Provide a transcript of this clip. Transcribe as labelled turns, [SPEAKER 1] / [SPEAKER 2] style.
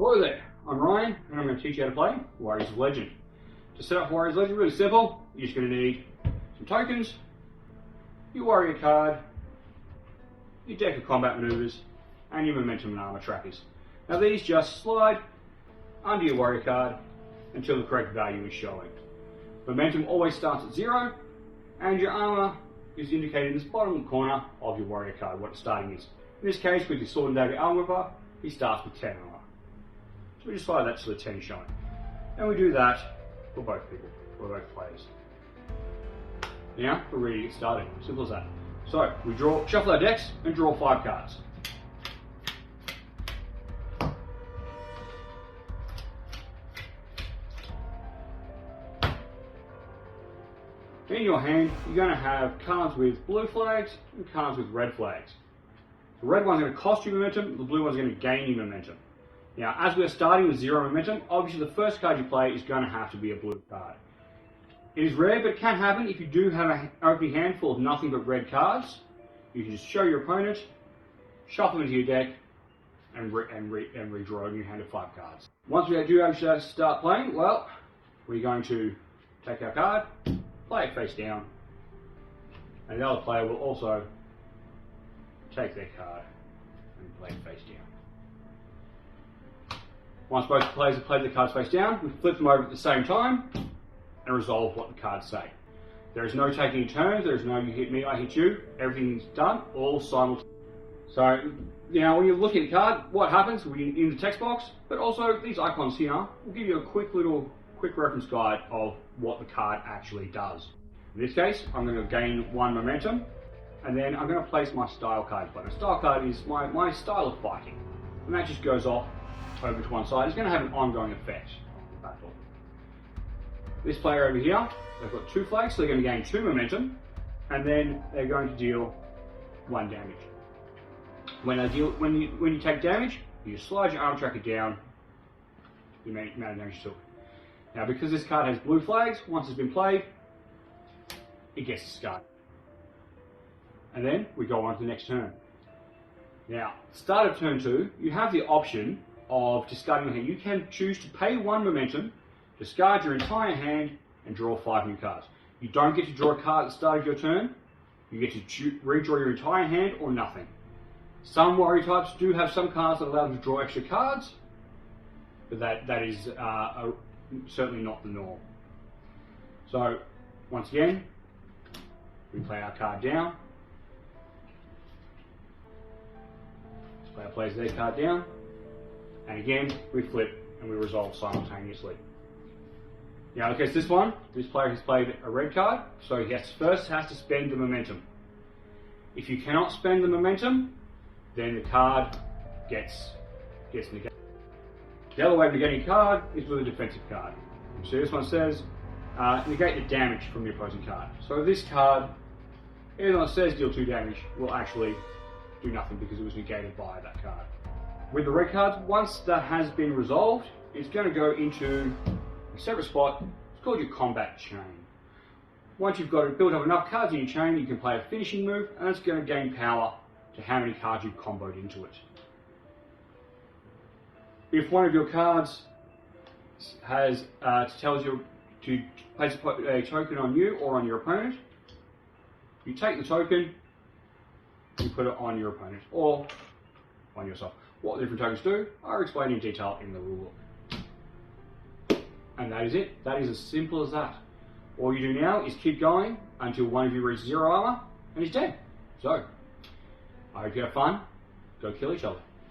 [SPEAKER 1] Hello there, I'm Ryan and I'm going to teach you how to play Warriors of Legend. To set up Warriors of Legend, really simple. You're just going to need some tokens, your warrior card, your deck of combat maneuvers, and your momentum and armor trackers. Now these just slide under your warrior card until the correct value is showing. Momentum always starts at 0, and your armor is indicated in this bottom corner of your warrior card, what its starting is. In this case, with your sword and dagger armor whipper, he starts with 10 armor. So we just slide that to the 10 showing. And we do that for both people, for both players. Now we're ready to get started. Simple as that. So we shuffle our decks and draw 5 cards. In your hand, you're going to have cards with blue flags and cards with red flags. The red one's going to cost you momentum, the blue one's going to gain you momentum. Now, as we're starting with 0 momentum, obviously the first card you play is going to have to be a blue card. It is rare, but it can happen if you do have an opening hand full of nothing but red cards. You can just show your opponent, shuffle them into your deck, and redraw a new hand of 5 cards. Once we do actually start playing, well, we're going to take our card, play it face down, and the other player will also take their card and play it face down. Once both players have played the cards face down, we flip them over at the same time and resolve what the cards say. There is no taking turns, there is no you hit me, I hit you, everything's done, all simultaneously. So, now when you're looking at the card, what happens in the text box, but also these icons here will give you a quick reference guide of what the card actually does. In this case, I'm going to gain 1 momentum, and then I'm going to place my style card. But my style card is my style of fighting, and that just goes off over to one side. It's going to have an ongoing effect on the battle. This player over here, they've got 2 flags, so they're going to gain 2 momentum, and then they're going to deal 1 damage. When you take damage, you slide your arm tracker down the amount of damage you took. Now, because this card has blue flags, once it's been played, it gets discarded. And then we go on to the next turn. Now, start of turn 2, you have the option of discarding your hand. You can choose to pay 1 momentum, discard your entire hand, and draw 5 new cards. You don't get to draw a card at the start of your turn. You get to redraw your entire hand or nothing. Some warrior types do have some cards that allow them to draw extra cards, but that is certainly not the norm. So, once again, we play our card down. This player plays their card down. And again, we flip and we resolve simultaneously. Now, okay, this player has played a red card, so he first has to spend the momentum. If you cannot spend the momentum, then the card gets negated. The other way of negating a card is with a defensive card. So this one says, negate the damage from your opposing card. So this card, even though it says deal 2 damage, will actually do nothing because it was negated by that card. With the red cards, once that has been resolved, it's going to go into a separate spot. It's called your combat chain. Once you've got built up enough cards in your chain, you can play a finishing move, and it's going to gain power to how many cards you've comboed into it. If one of your cards tells you to place a token on you or on your opponent, you take the token, you put it on your opponent or on yourself. What the different tokens do are explained in detail in the rule book. And that is it. That is as simple as that. All you do now is keep going until one of you reaches 0 armor and is dead. So, I hope you have fun. Go kill each other.